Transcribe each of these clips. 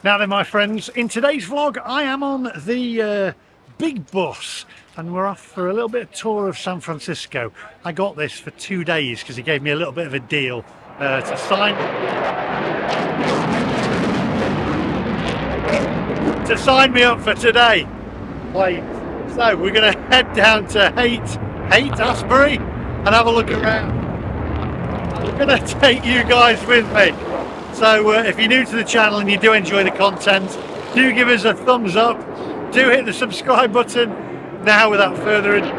Now then, my friends, in today's vlog I am on the big bus and we're off for a little bit of tour of San Francisco. I got this for 2 days because he gave me a little bit of a deal to sign me up for today. So we're going to head down to Haight-Ashbury and have a look around. I'm going to take you guys with me. So if you're new to the channel and you do enjoy the content, do give us a thumbs up, do hit the subscribe button. Now without further ado,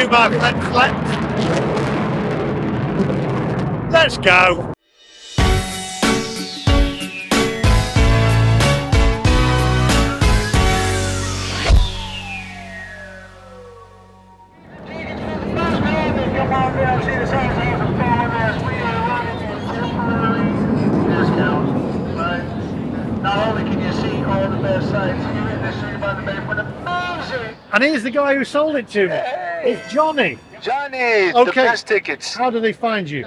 my friends, let's go. And here's the guy who sold it to me. Hey. It's Johnny. Johnny, Okay. the best tickets. How do they find you?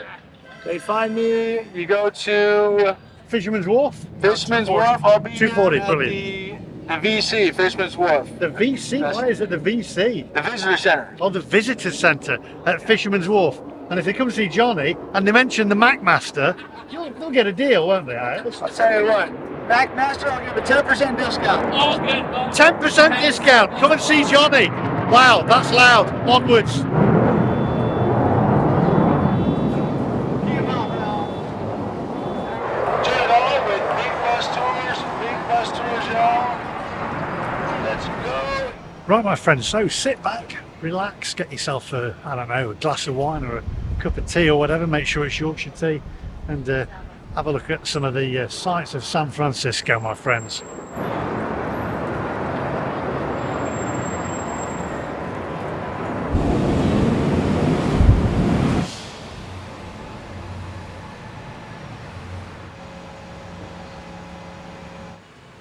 They find me, you go to Fisherman's Wharf? Fisherman's Wharf. I'll be 240, at brilliant. the VC, Fisherman's Wharf. The VC? Why is it the VC? The Visitor Center. Oh, the Visitor Centre at Fisherman's Wharf. And if they come see Johnny and they mention the Macmaster, they'll get a deal, won't they? I'll tell you what, Macmaster, I'll give a 10% discount. Oh, good. 10% discount. Come and see Johnny. Wow, that's loud. Onwards. Right, my friends, so sit back, relax, get yourself a glass of wine or a cup of tea or whatever, make sure it's Yorkshire tea, and have a look at some of the sights of San Francisco, my friends.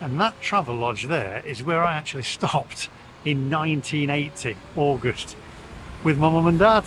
And that travel lodge there is where I actually stopped in 1980, August, with my mum and dad.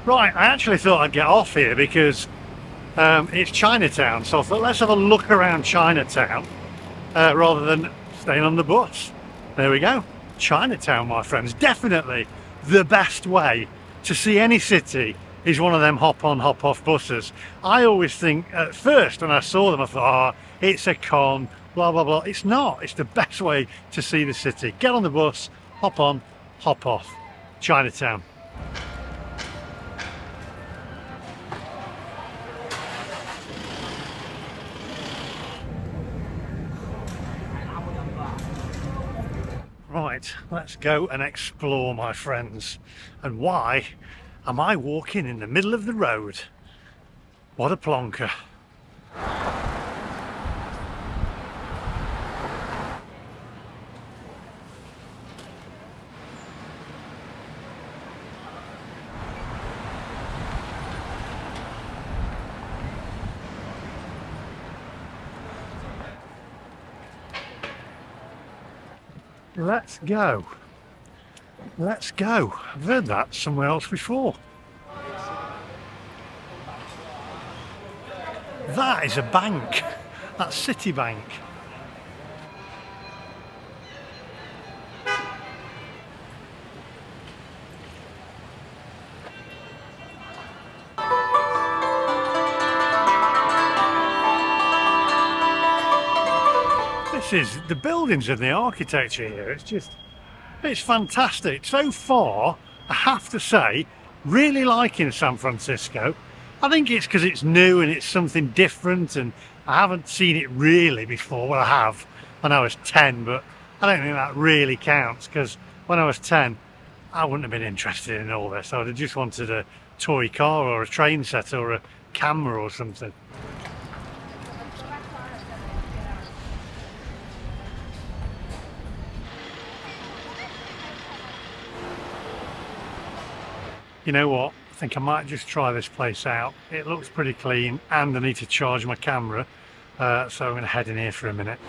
Right, I actually thought I'd get off here because it's Chinatown, so I thought let's have a look around Chinatown rather than staying on the bus. There we go, Chinatown, my friends. Definitely the best way to see any city is one of them hop on hop off buses. I always think at first when I saw them I thought, oh, it's a con, blah blah blah. It's not. It's the best way to see the city. Get on the bus, hop on, hop off. Chinatown. Right, let's go and explore, my friends. And why am I walking in the middle of the road? What a plonker. Let's go. Let's go. I've heard that somewhere else before. That is a bank. That's Citibank. This is the buildings and the architecture here. It's fantastic. So far, I have to say, really liking San Francisco. I think it's because it's new and it's something different, and I haven't seen it really before. Well, I have when I was 10, but I don't think that really counts, because when I was 10, I wouldn't have been interested in all this. I would have just wanted a toy car or a train set or a camera or something. You know what? I think I might just try this place out. It looks pretty clean, and I need to charge my camera, so I'm going to head in here for a minute.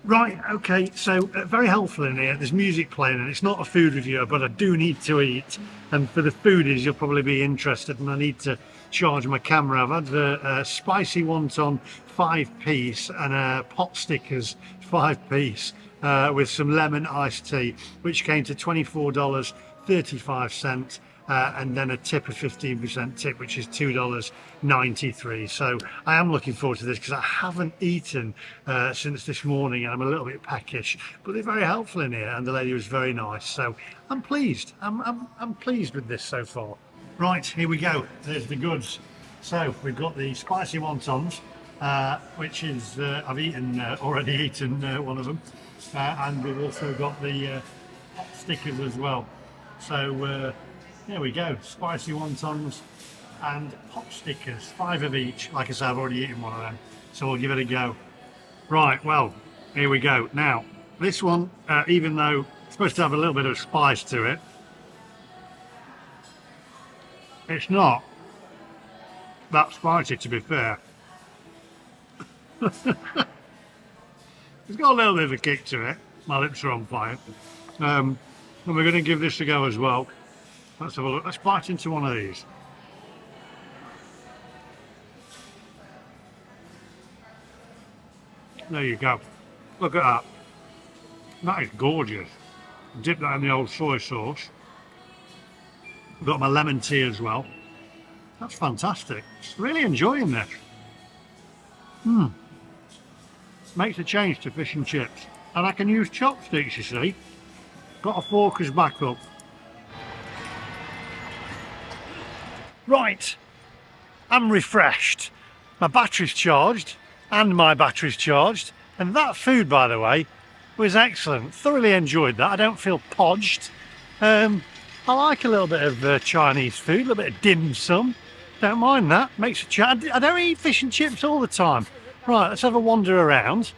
Right, okay, so very helpful in here. There's music playing, and it's not a food reviewer, but I do need to eat. And for the foodies, you'll probably be interested, and I need to charge my camera. I've had the spicy wonton 5-piece and pot stickers 5-piece with some lemon iced tea, which came to $24.35. And then a tip of 15% tip, which is $2.93. So I am looking forward to this, because I haven't eaten since this morning, and I'm a little bit peckish, but they're very helpful in here, and the lady was very nice, so I'm pleased. I'm pleased with this so far. Right, here we go. There's the goods. So we've got the spicy wontons, which is I've already eaten one of them, and we've also got the hot stickers as well. So there we go, spicy wontons and pop stickers, 5 of each. Like I said, I've already eaten one of them, so we'll give it a go. Right, well, here we go. Now, this one, even though it's supposed to have a little bit of spice to it, it's not that spicy, to be fair. It's got a little bit of a kick to it. My lips are on fire. And we're going to give this a go as well. Let's have a look. Let's bite into one of these. There you go. Look at that. That is gorgeous. Dip that in the old soy sauce. Got my lemon tea as well. That's fantastic. Really enjoying this. Makes a change to fish and chips. And I can use chopsticks, you see. Got a fork as backup. Right, I'm refreshed. My battery's charged, and my battery's charged. And that food, by the way, was excellent. Thoroughly enjoyed that. I don't feel podged. I like a little bit of Chinese food, a little bit of dim sum. Don't mind that. Makes a chat. I don't eat fish and chips all the time. Right, let's have a wander around.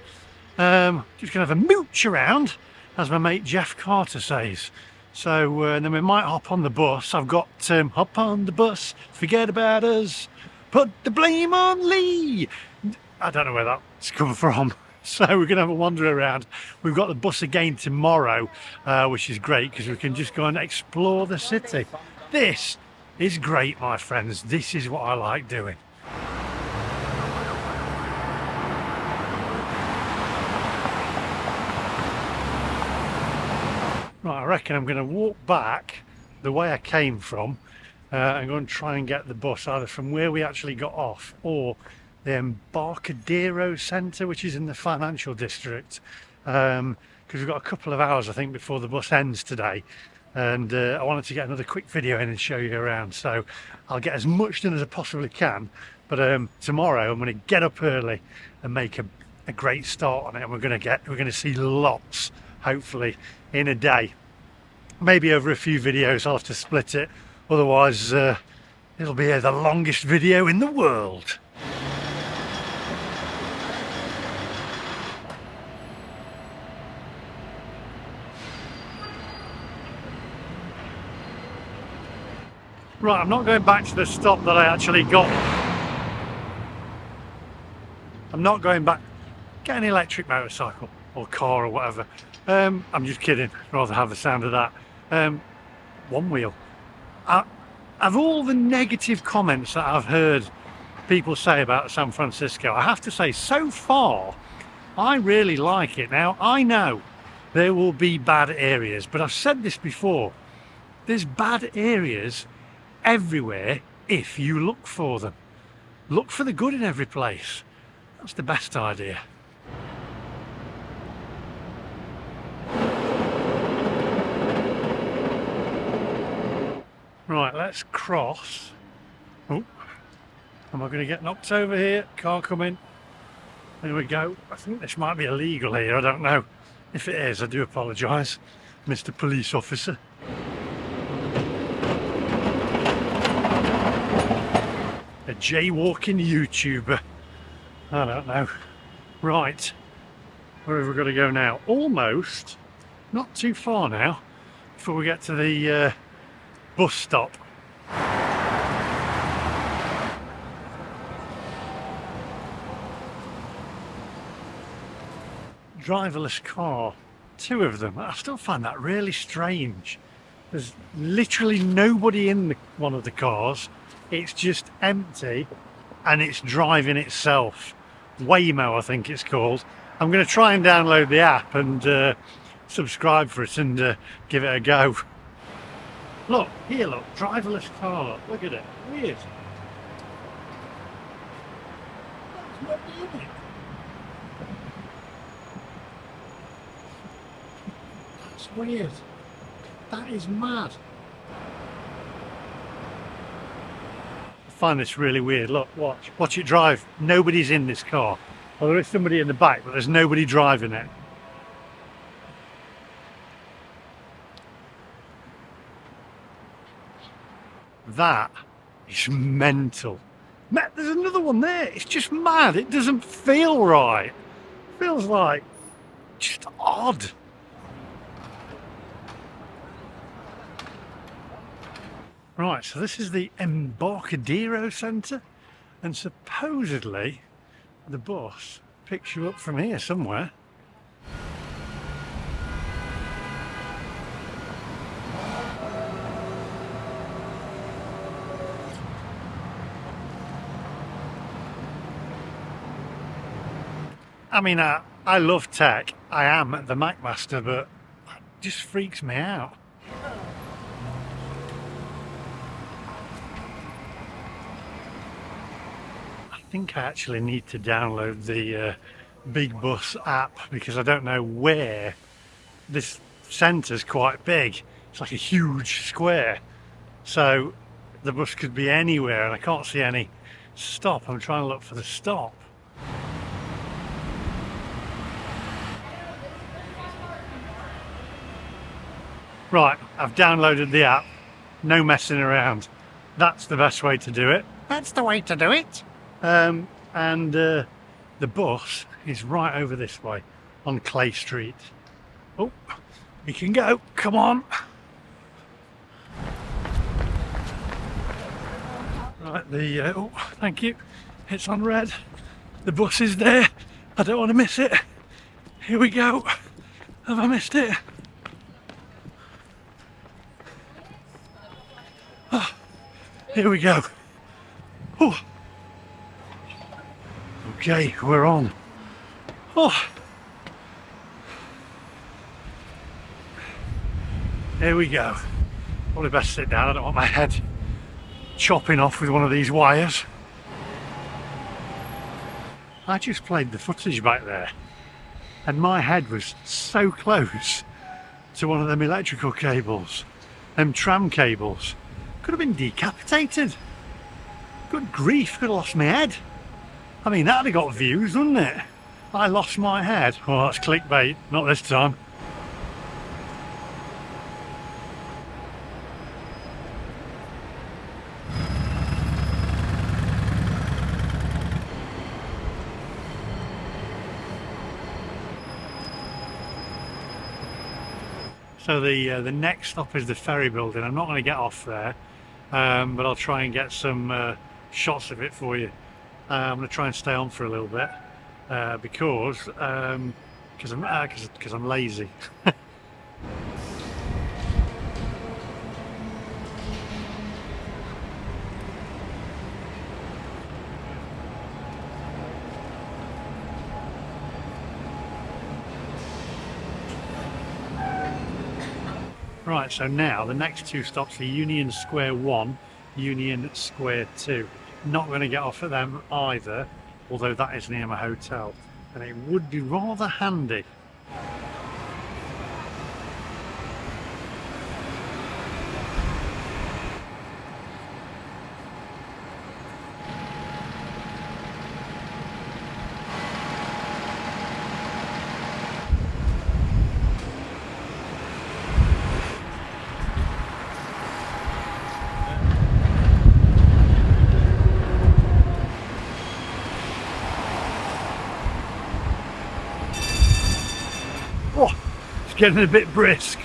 Just gonna have a mooch around, as my mate Jeff Carter says. So then we might hop on the bus. I've got hop on the bus, forget about us, put the blame on Lee. I don't know where that's come from. So we're going to have a wander around. We've got the bus again tomorrow, which is great, because we can just go and explore the city. This is great, my friends. This is what I like doing. Right, I reckon I'm going to walk back the way I came from and go and try and get the bus either from where we actually got off or the Embarcadero centre, which is in the financial district, because we've got a couple of hours, I think, before the bus ends today, and I wanted to get another quick video in and show you around, so I'll get as much done as I possibly can. But tomorrow I'm going to get up early and make a great start on it, and we're going to see lots, hopefully, in a day. Maybe over a few videos. I'll have to split it, otherwise it'll be the longest video in the world. Right, I'm not going back to the stop that I actually got. I'm not going back. Get an electric motorcycle or car or whatever. I'm just kidding. I'd rather have the sound of that. One wheel. Of all the negative comments that I've heard people say about San Francisco, I have to say, so far, I really like it. Now, I know there will be bad areas, but I've said this before. There's bad areas everywhere if you look for them. Look for the good in every place. That's the best idea. Right, let's cross. Oh, am I going to get knocked over here? Car coming. There we go. I think this might be illegal here. I don't know. If it is, I do apologise, Mr. Police Officer. A jaywalking YouTuber. I don't know. Right. Where have we got to go now? Almost. Not too far now before we get to the bus stop. Driverless car. 2 of them. I still find that really strange. There's literally nobody in one of the cars. It's just empty and it's driving itself. Waymo, I think it's called. I'm going to try and download the app and subscribe for it and give it a go. Look, here look, driverless car. Look at it. Weird. There's nobody in it. That's weird. That is mad. I find this really weird. Look, watch it drive. Nobody's in this car. Well, there is somebody in the back, but there's nobody driving it. That is mental. There's another one there. It's just mad. It doesn't feel right. It feels like just odd. Right, so this is the Embarcadero Centre, and supposedly the bus picks you up from here somewhere. I mean, I love tech. I am the Mac master, but it just freaks me out. I think I actually need to download the Big Bus app because I don't know where. This centre's quite big. It's like a huge square. So the bus could be anywhere and I can't see any stop. I'm trying to look for the stop. Right, I've downloaded the app. No messing around. That's the best way to do it. That's the way to do it. The bus is right over this way on Clay Street. Oh, we can go. Come on. Right, oh, thank you. It's on red. The bus is there. I don't want to miss it. Here we go. Have I missed it? Oh, here we go. Oh. Okay, we're on. Oh. Here we go. Probably best sit down. I don't want my head chopping off with one of these wires. I just played the footage back there and my head was so close to one of them electrical cables, them tram cables. Could have been decapitated. Good grief, could have lost my head. I mean, that'd have got views, wouldn't it? I lost my head. Oh, that's clickbait. Not this time. So the next stop is the ferry building. I'm not going to get off there, but I'll try and get some shots of it for you. I'm going to try and stay on for a little bit because I'm lazy. Right, so now the next 2 stops are Union Square 1, Union Square 2. Not going to get off at them either, although that is near my hotel, and it would be rather handy. getting a bit brisk.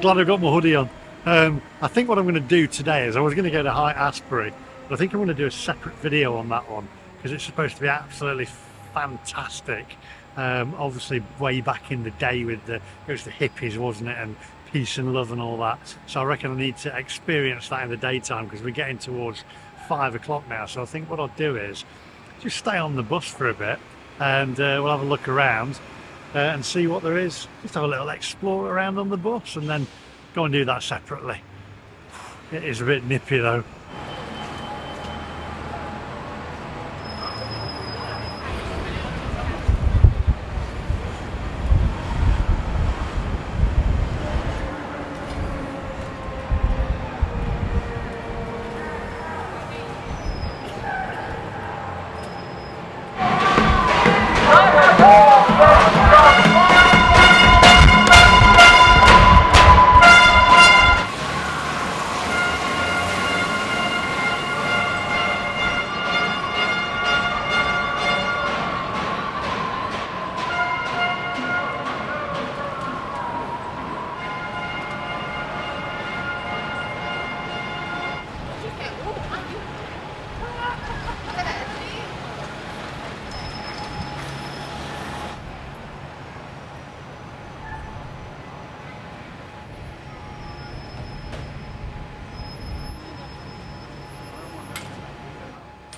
Glad I've got my hoodie on. I think what I'm going to do today is I was going to go to Haight-Ashbury, but I think I'm going to do a separate video on that one because it's supposed to be absolutely fantastic. Obviously way back in the day with it was the hippies, wasn't it, and peace and love and all that. So I reckon I need to experience that in the daytime because we're getting towards 5 o'clock now. So I think what I'll do is just stay on the bus for a bit and we'll have a look around and see what there is. Just have a little explore around on the bus and then go and do that separately. It is a bit nippy though.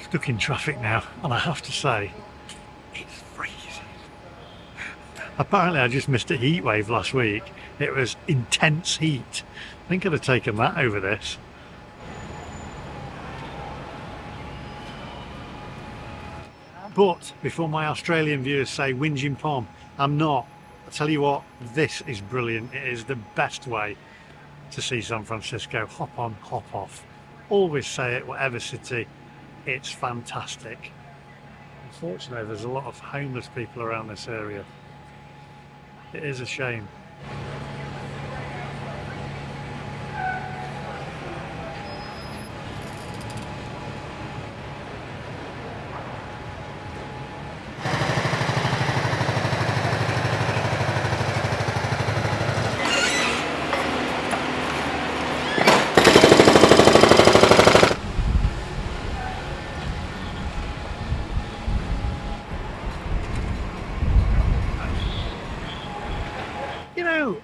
Stuck in traffic now, and I have to say, it's freezing. Apparently I just missed a heat wave last week. It was intense heat. I think I'd have taken that over this. But before my Australian viewers say whinging Pom, I'm not. I tell you what, this is brilliant. It is the best way to see San Francisco. Hop on, hop off. Always say it, whatever city. It's fantastic. Unfortunately, there's a lot of homeless people around this area. It is a shame. You know,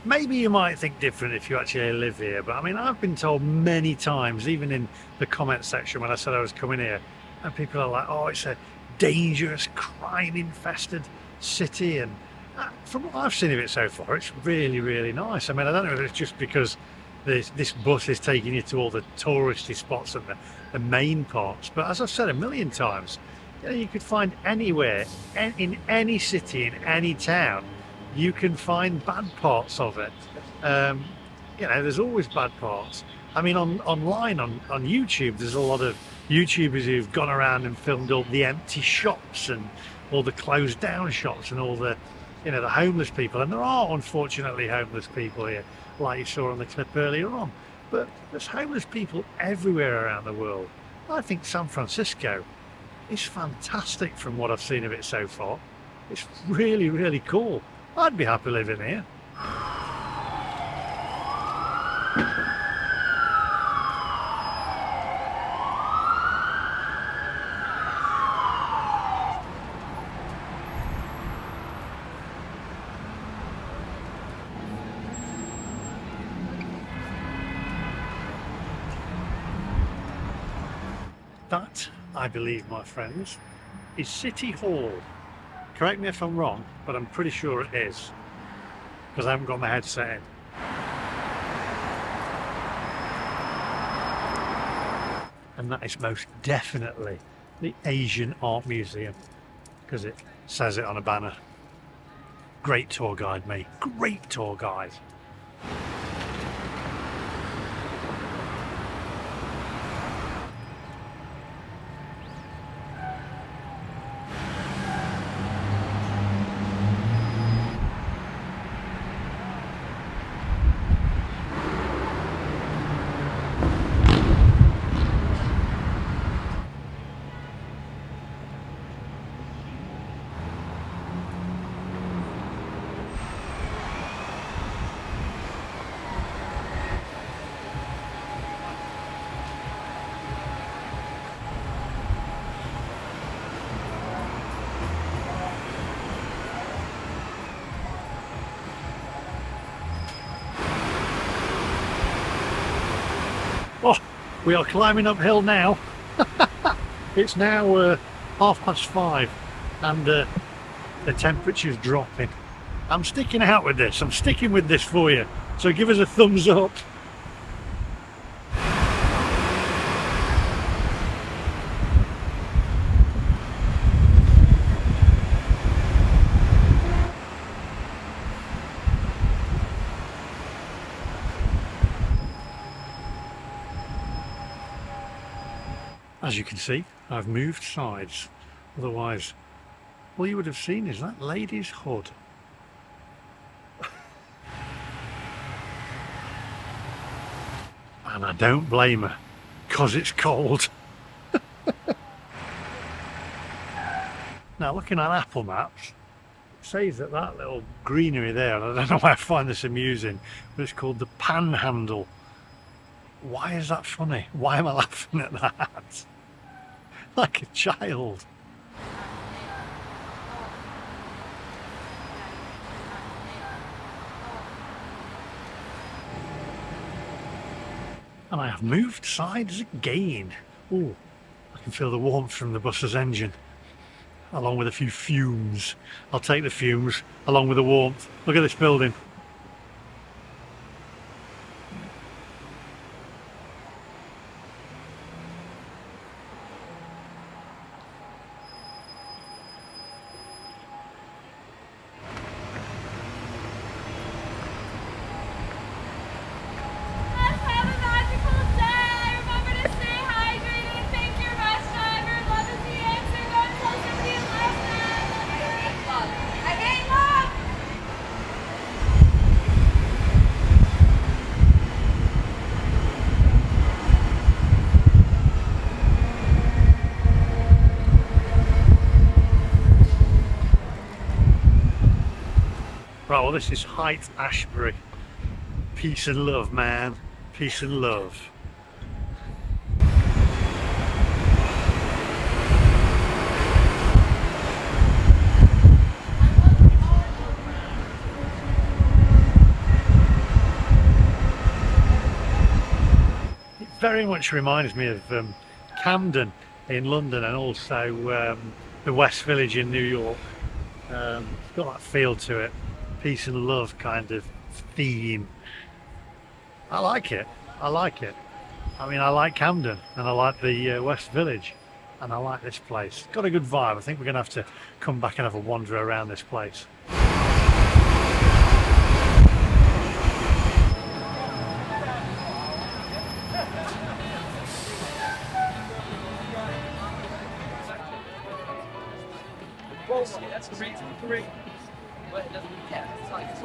maybe you might think different if you actually live here, but I mean, I've been told many times, even in the comment section when I said I was coming here, and people are like, oh, it's a dangerous, crime-infested city, and from what I've seen of it so far, it's really, really nice. I mean, I don't know if it's just because this bus is taking you to all the touristy spots and the main parts, but as I've said a million times, you know, you could find anywhere, in any city, in any town, you can find bad parts of it. You know, there's always bad parts. I mean, online on YouTube, there's a lot of YouTubers who've gone around and filmed all the empty shops and all the closed down shops and all the, you know, the homeless people. And there are unfortunately homeless people here, like you saw on the clip earlier on. But there's homeless people everywhere around the world. I think San Francisco is fantastic from what I've seen of it so far. It's really, really cool. I'd be happy living here. That, I believe, my friends, is City Hall. Correct me if I'm wrong, but I'm pretty sure it is, because I haven't got my headset in. And that is most definitely the Asian Art Museum, because it says it on a banner. Great tour guide, mate. Great tour guide. We are climbing uphill now. It's now 5:30 and the temperature's dropping. I'm sticking out with this. I'm sticking with this for you. So give us a thumbs up. As you can see, I've moved sides. Otherwise, all you would have seen is that lady's hood. And I don't blame her, because it's cold. Now, looking at Apple Maps, it says that that little greenery there, and I don't know why I find this amusing, but it's called the Panhandle. Why is that funny? Why am I laughing at that? Like a child. And I have moved sides again. Oh, I can feel the warmth from the bus's engine, along with a few fumes. I'll take the fumes along with the warmth. Look at this building. Right, well, this is Haight-Ashbury. Peace and love, man. Peace and love. It very much reminds me of Camden in London, and also the West Village in New York. It's got that feel to it. Peace and love kind of theme. I like it. I like it. I mean, I like Camden and I like the West Village, and I like this place. It's got a good vibe. I think we're going to have to come back and have a wander around this place. That's three. But it doesn't count. It's like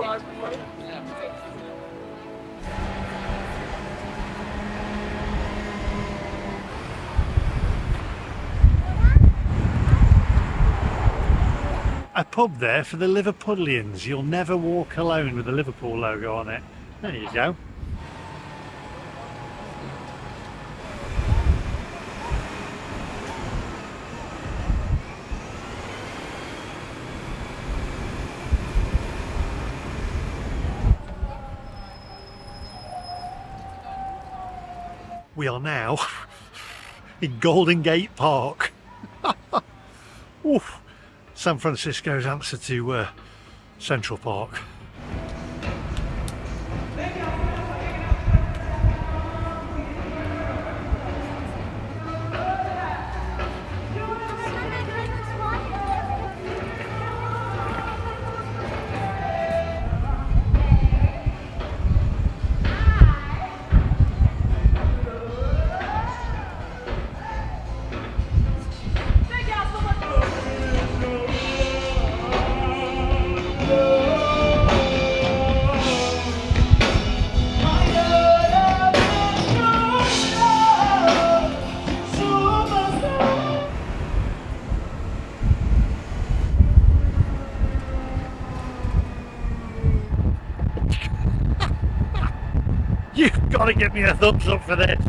A pub there for the Liverpudlians. You'll never walk alone with the Liverpool logo on it. There you go. We are now in Golden Gate Park. Oof. San Francisco's answer to Central Park. You've got to give me a thumbs up for this.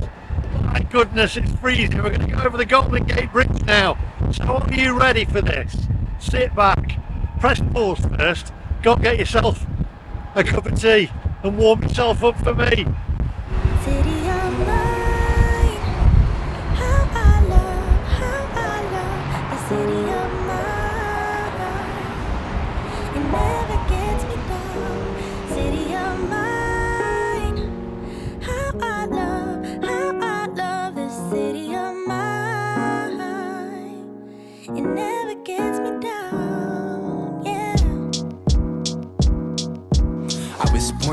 My goodness, it's freezing. We're going to go over the Golden Gate Bridge now. So are you ready for this? Sit back, press pause first, go and get yourself a cup of tea and warm yourself up for me. City of mine.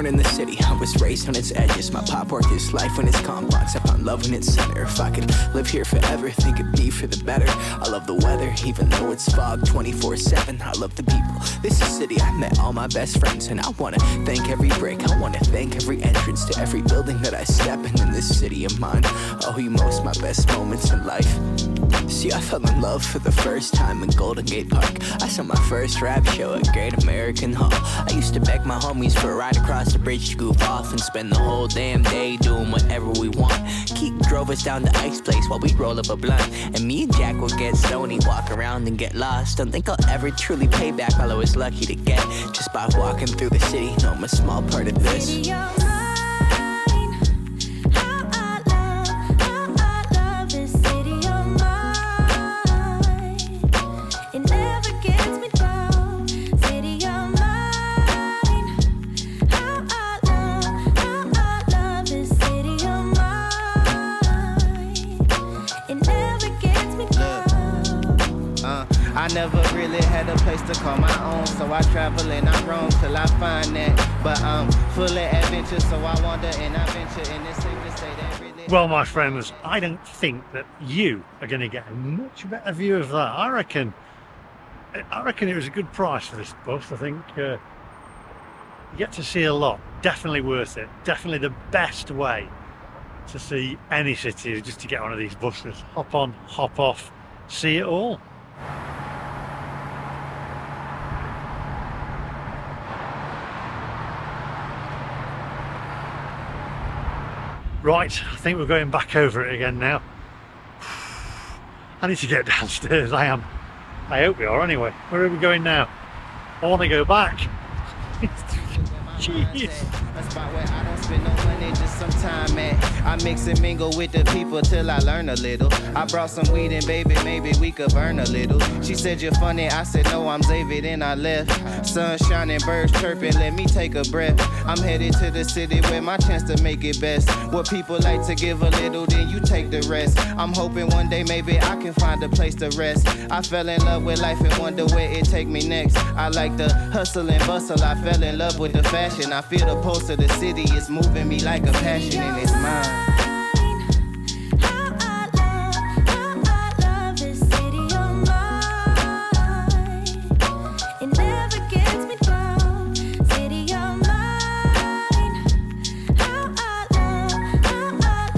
born in the city, I was raised on its edges. My pop worked his life on its complex. I found love in its center. If I could live here forever, think it'd be for the better. I love the weather, even though it's fog 24/7. I love the people. This is a city I met all my best friends, and I wanna thank every brick. I wanna thank every entrance to every building that I step in this city of mine. I owe you most my best moments in life. See, I fell in love for the first time in Golden Gate Park. I saw my first rap show at Great American Hall. I used to beg my homies for a ride across the bridge to goof off and spend the whole damn day doing whatever we want. Keith drove us down to Ike's place while we'd roll up a blunt, and me and Jack would get stoned, walk around and get lost. Don't think I'll ever truly pay back all I was lucky to get just by walking through the city. No, I'm a small part of this. City of mine, how I love this city of mine. It never gets me down. City of mine, how I love this city of mine. It never gets me down. I never really had a place to call my own, so I travel and I roam till I find that. But I'm full of adventure, so I wander and I venture, and it's safe to say that really. Well, my friends, I don't think that you are going to get a much better view of that. I reckon it was a good price for this bus. I think you get to see a lot. Definitely worth it. Definitely the best way to see any city is just to get one of these buses. Hop on, hop off, see it all. Right, I think we're going back over it again now. I need to get downstairs. I hope we are anyway. Where are we going now? I want to go back. Jeez. A spot where I don't spend no money, just some time at. I mix and mingle with the people till I learn a little. I brought some weed and baby, maybe we could burn a little. She said you're funny, I said no, I'm Xavier, then I left. Sun shining, birds chirping, let me take a breath. I'm headed to the city where my chance to make it best. What people like to give a little, then you take the rest. I'm hoping one day maybe I can find a place to rest. I fell in love with life and wonder where it take me next. I like the hustle and bustle, I fell in love with the fashion. I feel the pulse of the city, it's moving me like a passion and it's mine. How I love this city of mine. It never gets me down. City of mine. How I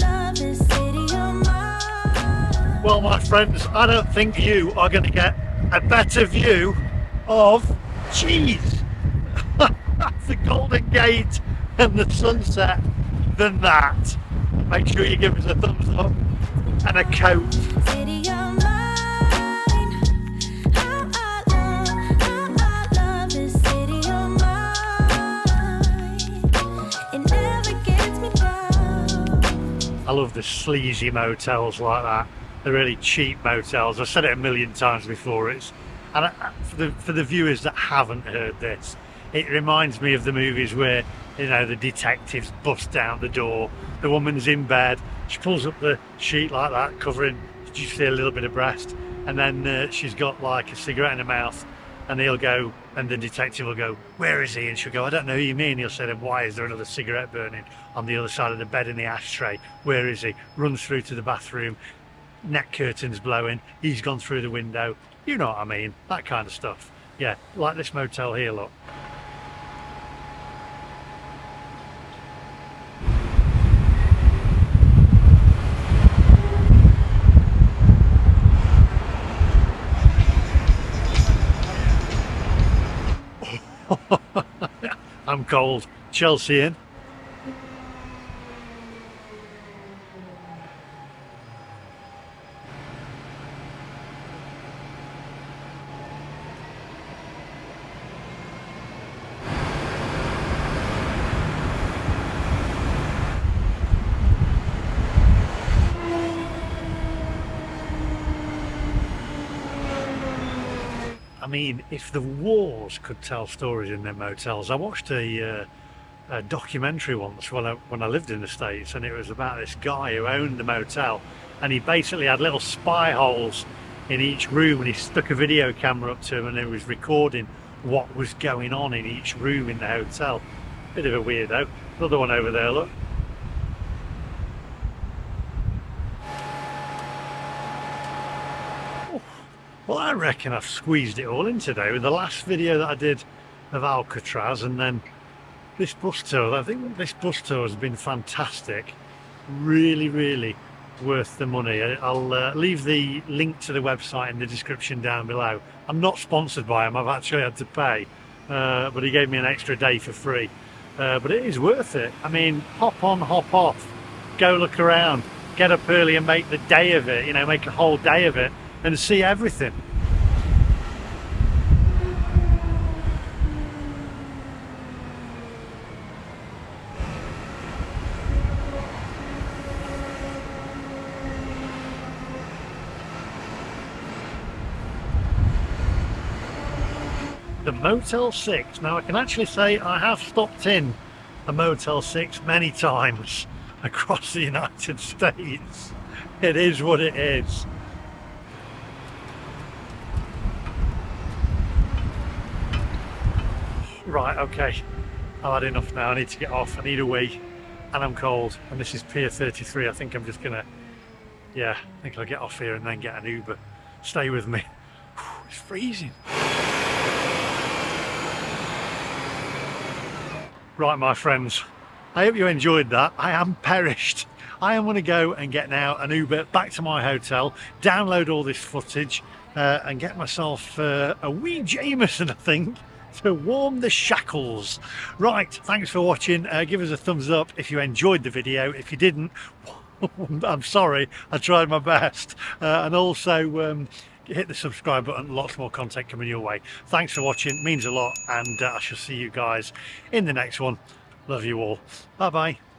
love this city of mine. Well, my friends, I don't think you are going to get a better view of the Golden Gate and the sunset than that. Make sure you give us a thumbs up and a coat. City of mine. How I love this city of mine. It never gets me down. I love the sleazy motels like that. The really cheap motels. I've said it a million times before. For the viewers that haven't heard this, it reminds me of the movies where, you know, the detectives bust down the door, the woman's in bed, she pulls up the sheet like that, covering, you see a little bit of breast, and then she's got like a cigarette in her mouth, and he'll go, and the detective will go, "Where is he?" And she'll go, "I don't know who you mean." He'll say, "Then why is there another cigarette burning on the other side of the bed in the ashtray? Where is he?" Runs through to the bathroom, neck curtains blowing, he's gone through the window. You know what I mean, that kind of stuff. Yeah, like this motel here, look. I'm cold. Chelsea in. I mean, if the wars could tell stories in their motels. I watched a documentary once when I lived in the States, and it was about this guy who owned the motel, and he basically had little spy holes in each room, and he stuck a video camera up to him and he was recording what was going on in each room in the hotel. Bit of a weirdo. Another one over there, look. Oh, well, I reckon I've squeezed it all in today with the last video that I did of Alcatraz and then this bus tour. I think this bus tour has been fantastic. Really, really worth the money. I'll leave the link to the website in the description down below. I'm not sponsored by him, I've actually had to pay, but he gave me an extra day for free. But it is worth it. I mean, hop on, hop off, go look around, get up early and make the day of it, you know, make a whole day of it and see everything. The Motel 6. Now I can actually say I have stopped in a Motel 6 many times across the United States. It is what it is. Right, okay, I've had enough now. I need to get off, I need a wee, and I'm cold, and this is Pier 33. I think I'm just gonna, yeah, I think I'll get off here and then get an Uber. Stay with me. It's freezing. Right, my friends, I hope you enjoyed that. I am perished. I am going to go and get now an Uber back to my hotel, download all this footage and get myself a wee Jameson, I think, to warm the shackles. Right, thanks for watching. Give us a thumbs up if you enjoyed the video. If you didn't, I'm sorry, I tried my best. And also hit the subscribe button, lots more content coming your way. Thanks for watching, means a lot, and I shall see you guys in the next one. Love you all. Bye bye.